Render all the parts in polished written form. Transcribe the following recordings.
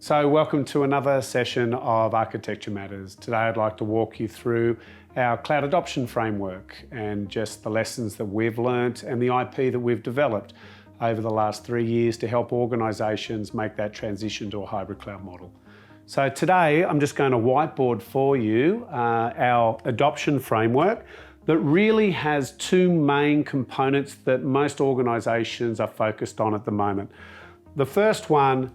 So welcome to another session of Architecture Matters. Today I'd like to walk you through our cloud adoption framework and just the lessons that we've learnt and the IP that we've developed over the last 3 years to help organisations make that transition to a hybrid cloud model. So today I'm just going to whiteboard for you our adoption framework that really has two main components that most organisations are focused on at the moment. The first one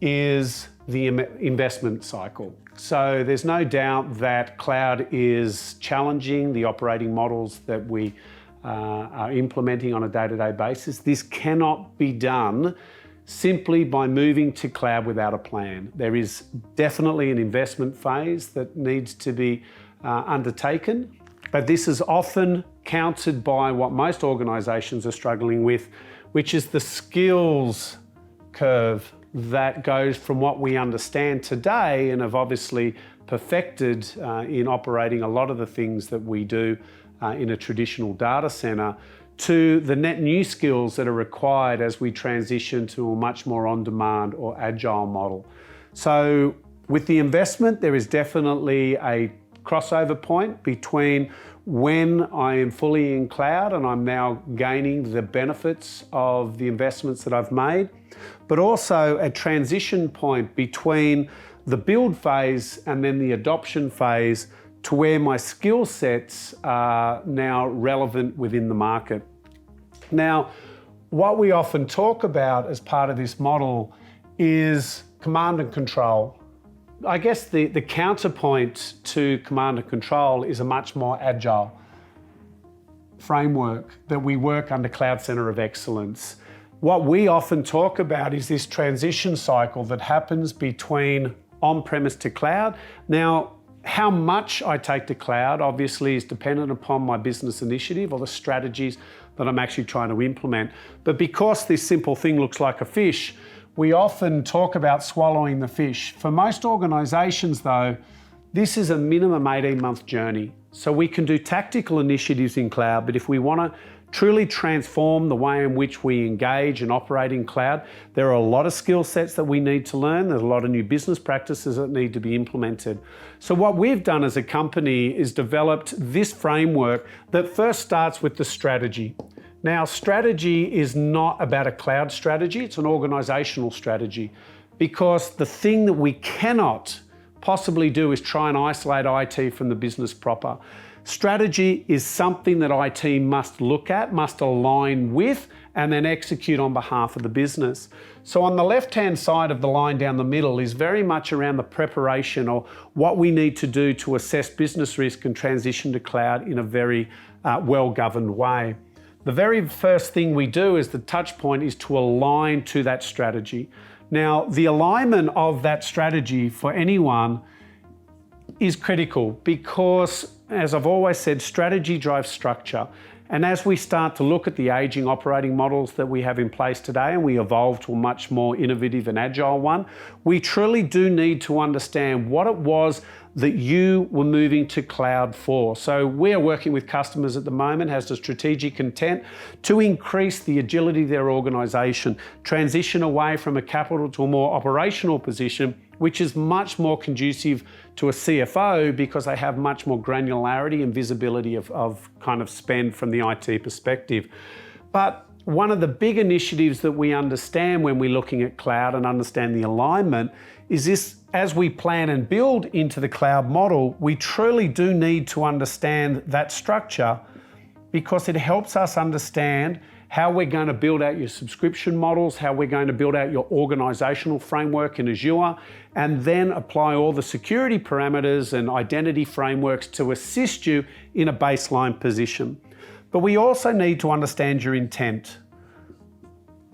is the investment cycle. So there's no doubt that cloud is challenging the operating models that we are implementing on a day-to-day basis. This cannot be done simply by moving to cloud without a plan. There is definitely an investment phase that needs to be undertaken, but this is often countered by what most organisations are struggling with, which is the skills curve that goes from what we understand today and have obviously perfected in operating a lot of the things that we do in a traditional data center to the net new skills that are required as we transition to a much more on-demand or agile model. So with the investment, there is definitely a crossover point between when I am fully in cloud and I'm now gaining the benefits of the investments that I've made, but also a transition point between the build phase and then the adoption phase to where my skill sets are now relevant within the market. Now, what we often talk about as part of this model is command and control. I guess the counterpoint to command and control is a much more agile framework that we work under Cloud Center of Excellence. What we often talk about is this transition cycle that happens between on-premise to cloud. Now, how much I take to cloud obviously is dependent upon my business initiative or the strategies that I'm actually trying to implement. But because this simple thing looks like a fish, we often talk about swallowing the fish. For most organisations though, this is a minimum 18-month journey. So we can do tactical initiatives in cloud, but if we want to truly transform the way in which we engage and operate in cloud, there are a lot of skill sets that we need to learn. There's a lot of new business practices that need to be implemented. So what we've done as a company is developed this framework that first starts with the strategy. Now, strategy is not about a cloud strategy, it's an organisational strategy, because the thing that we cannot possibly do is try and isolate IT from the business proper. Strategy is something that IT must look at, must align with, and then execute on behalf of the business. So on the left-hand side of the line down the middle is very much around the preparation or what we need to do to assess business risk and transition to cloud in a very well-governed way. The very first thing we do as the touch point is to align to that strategy. Now, the alignment of that strategy for anyone is critical because, as I've always said, strategy drives structure. And as we start to look at the aging operating models that we have in place today and we evolve to a much more innovative and agile one, we truly do need to understand what it was that you were moving to cloud for. So we're working with customers at the moment, has the strategic intent to increase the agility of their organisation, transition away from a capital to a more operational position, which is much more conducive to a CFO because they have much more granularity and visibility of kind of spend from the IT perspective. But one of the big initiatives that we understand when we're looking at cloud and understand the alignment is this: as we plan and build into the cloud model, we truly do need to understand that structure because it helps us understand how we're going to build out your subscription models, how we're going to build out your organisational framework in Azure, and then apply all the security parameters and identity frameworks to assist you in a baseline position. But we also need to understand your intent.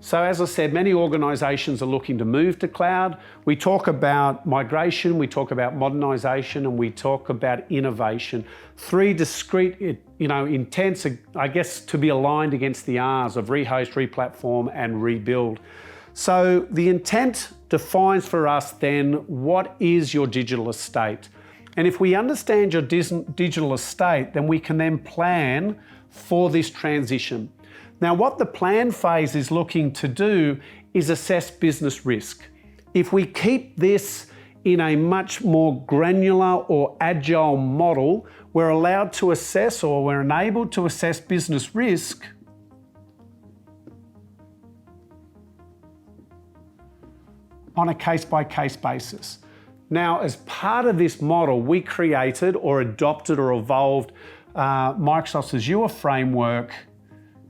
So as I said, many organisations are looking to move to cloud. We talk about migration, we talk about modernisation, and we talk about innovation. Three discrete, intents, I guess, to be aligned against the R's of rehost, replatform, and rebuild. So the intent defines for us then what is your digital estate. And if we understand your digital estate, then we can then plan for this transition. Now, what the plan phase is looking to do is assess business risk. If we keep this in a much more granular or agile model, we're allowed to assess, or we're enabled to assess, business risk on a case-by-case basis. Now, as part of this model, we created or adopted or evolved Microsoft's Azure framework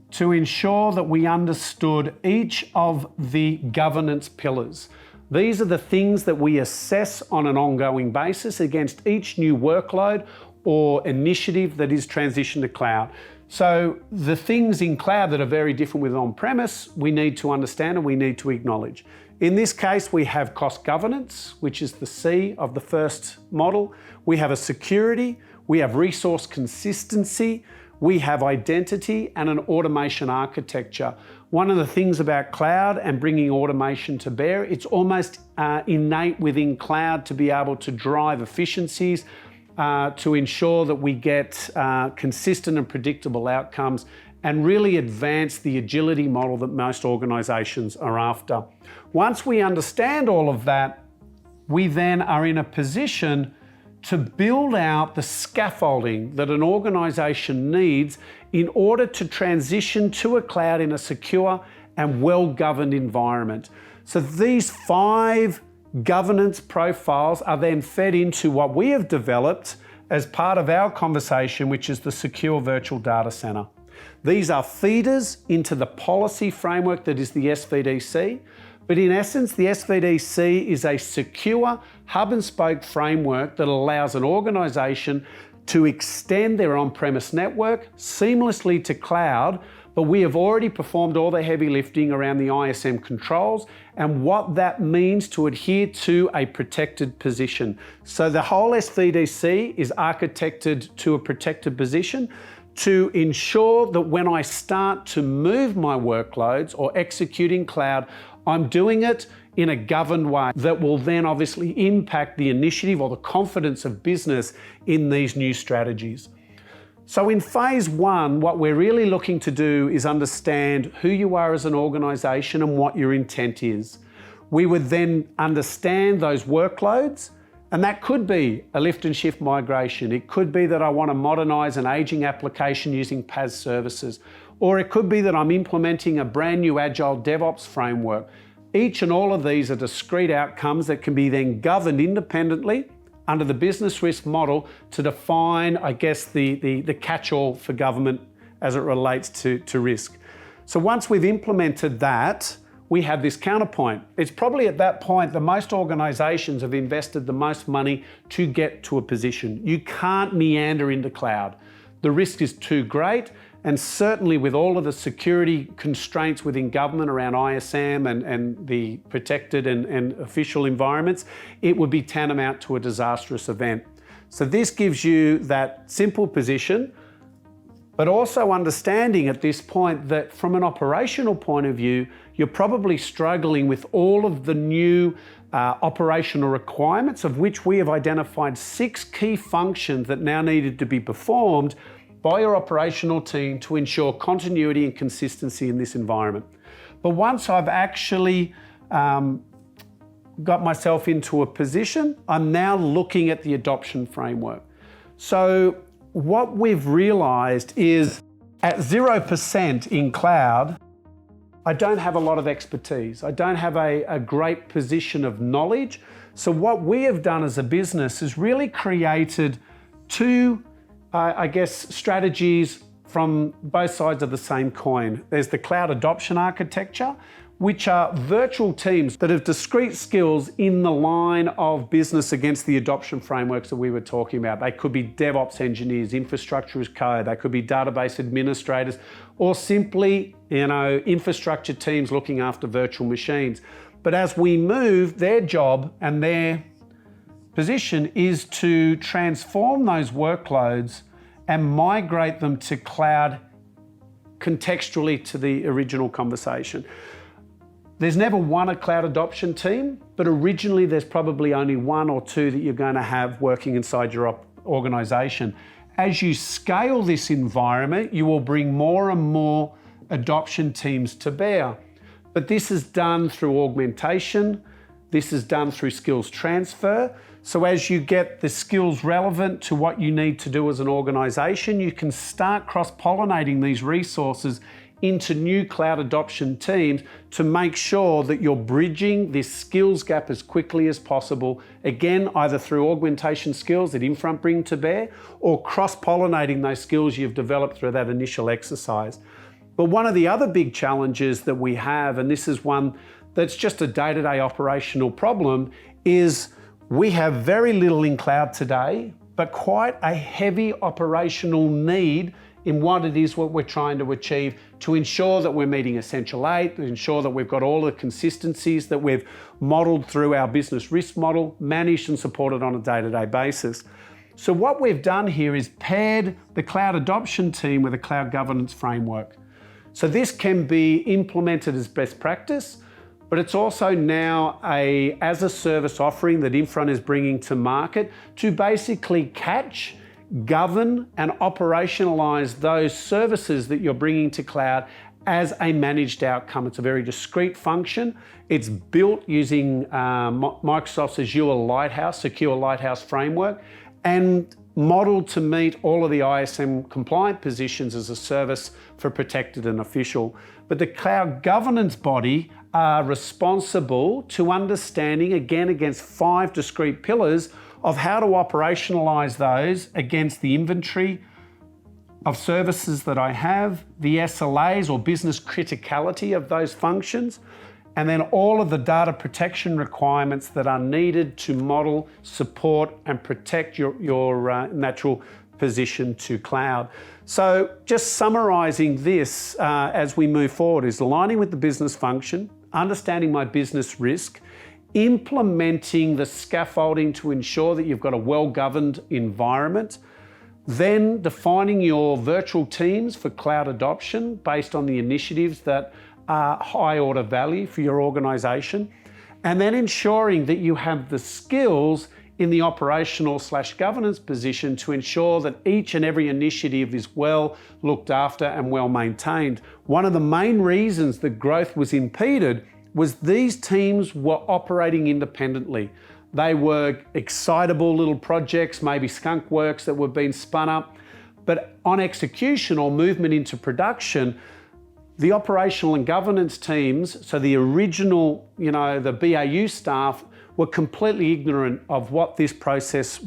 to ensure that we understood each of the governance pillars. These are the things that we assess on an ongoing basis against each new workload or initiative that is transitioned to cloud. So the things in cloud that are very different with on-premise, we need to understand and we need to acknowledge. In this case, we have cost governance, which is the C of the first model. We have a security, we have resource consistency, we have identity, and an automation architecture. One of the things about cloud and bringing automation to bear, it's almost innate within cloud to be able to drive efficiencies, to ensure that we get consistent and predictable outcomes, and really advance the agility model that most organisations are after. Once we understand all of that, we then are in a position to build out the scaffolding that an organisation needs in order to transition to a cloud in a secure and well-governed environment. So these 5 governance profiles are then fed into what we have developed as part of our conversation, which is the Secure Virtual Data Centre. These are feeders into the policy framework that is the SVDC. But in essence, the SVDC is a secure hub and spoke framework that allows an organisation to extend their on-premise network seamlessly to cloud, but we have already performed all the heavy lifting around the ISM controls and what that means to adhere to a protected position. So the whole SVDC is architected to a protected position to ensure that when I start to move my workloads or executing cloud, I'm doing it in a governed way that will then obviously impact the initiative or the confidence of business in these new strategies. So in phase 1, what we're really looking to do is understand who you are as an organisation and what your intent is. We would then understand those workloads, and that could be a lift and shift migration. It could be that I want to modernise an aging application using PaaS services. Or it could be that I'm implementing a brand new agile DevOps framework. Each and all of these are discrete outcomes that can be then governed independently under the business risk model to define, I guess, the catch-all for government as it relates to risk. So once we've implemented that, we have this counterpoint. It's probably at that point that most organisations have invested the most money to get to a position. You can't meander into cloud. The risk is too great, and certainly with all of the security constraints within government around ISM and the protected and official environments, it would be tantamount to a disastrous event. So this gives you that simple position, but also understanding at this point that from an operational point of view, you're probably struggling with all of the new operational requirements, of which we have identified 6 key functions that now needed to be performed by your operational team to ensure continuity and consistency in this environment. But once I've actually got myself into a position, I'm now looking at the adoption framework. So what we've realized is at 0% in cloud, I don't have a lot of expertise. I don't have a great position of knowledge. So what we have done as a business is really created 2 strategies from both sides of the same coin. There's the cloud adoption architecture, which are virtual teams that have discrete skills in the line of business against the adoption frameworks that we were talking about. They could be DevOps engineers, infrastructure as code, they could be database administrators, or simply, infrastructure teams looking after virtual machines. But as we move, their job and their position is to transform those workloads and migrate them to cloud contextually to the original conversation. There's never a cloud adoption team, but originally there's probably only 1 or 2 that you're going to have working inside your organisation. As you scale this environment, you will bring more and more adoption teams to bear. But this is done through augmentation. This is done through skills transfer. So as you get the skills relevant to what you need to do as an organisation, you can start cross-pollinating these resources into new cloud adoption teams to make sure that you're bridging this skills gap as quickly as possible. Again, either through augmentation skills that Infront bring to bear, or cross-pollinating those skills you've developed through that initial exercise. But one of the other big challenges that we have, and this is one that's just a day-to-day operational problem, is we have very little in cloud today, but quite a heavy operational need in what we're trying to achieve to ensure that we're meeting Essential 8, to ensure that we've got all the consistencies that we've modelled through our business risk model, managed and supported on a day-to-day basis. So what we've done here is paired the cloud adoption team with a cloud governance framework. So this can be implemented as best practice, but it's also now as a service offering that Infront is bringing to market to basically catch, govern and operationalize those services that you're bringing to cloud as a managed outcome. It's a very discrete function. It's built using Microsoft's Azure Lighthouse, Secure Lighthouse framework, and modeled to meet all of the ISM compliant positions as a service for protected and official. But the cloud governance body are responsible to understanding, again, against 5 discrete pillars of how to operationalize those against the inventory of services that I have, the SLAs or business criticality of those functions, and then all of the data protection requirements that are needed to model, support, and protect your natural position to cloud. So just summarizing this as we move forward is aligning with the business function, understanding my business risk, implementing the scaffolding to ensure that you've got a well-governed environment, then defining your virtual teams for cloud adoption based on the initiatives that are high order value for your organization, and then ensuring that you have the skills in the operational/governance position to ensure that each and every initiative is well looked after and well maintained. One of the main reasons that growth was impeded was these teams were operating independently. They were excitable little projects, maybe skunk works that were being spun up, but on execution or movement into production, the operational and governance teams, so the original, the BAU staff, were completely ignorant of what process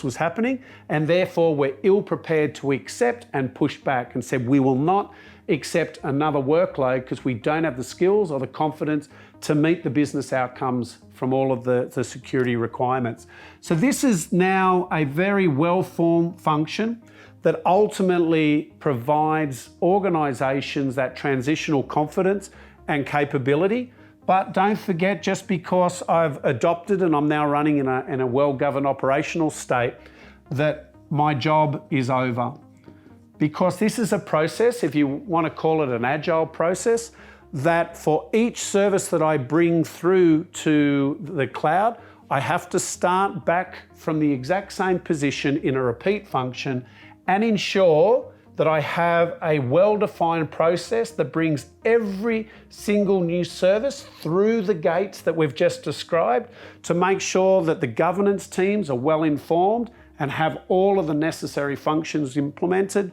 was happening, and therefore were ill prepared to accept and push back and said, we will not accept another workload because we don't have the skills or the confidence to meet the business outcomes from all of the security requirements. So this is now a very well-formed function that ultimately provides organizations that transitional confidence and capability. But don't forget, just because I've adopted and I'm now running in a well-governed operational state, that my job is over. Because this is a process, if you want to call it an agile process, that for each service that I bring through to the cloud, I have to start back from the exact same position in a repeat function and ensure that I have a well-defined process that brings every single new service through the gates that we've just described to make sure that the governance teams are well informed and have all of the necessary functions implemented.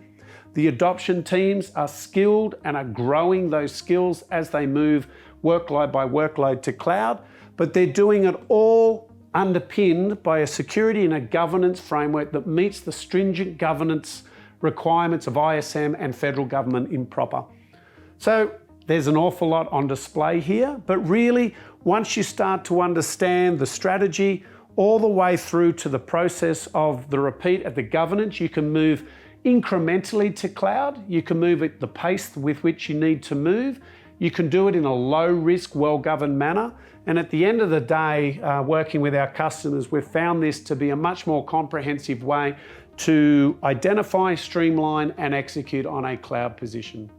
The adoption teams are skilled and are growing those skills as they move workload by workload to cloud, but they're doing it all underpinned by a security and a governance framework that meets the stringent governance requirements of ISM and federal government improper. So there's an awful lot on display here, but really once you start to understand the strategy all the way through to the process of the repeat at the governance, you can move incrementally to cloud. You can move at the pace with which you need to move. You can do it in a low risk, well-governed manner. And at the end of the day, working with our customers, we've found this to be a much more comprehensive way to identify, streamline, and execute on a cloud position.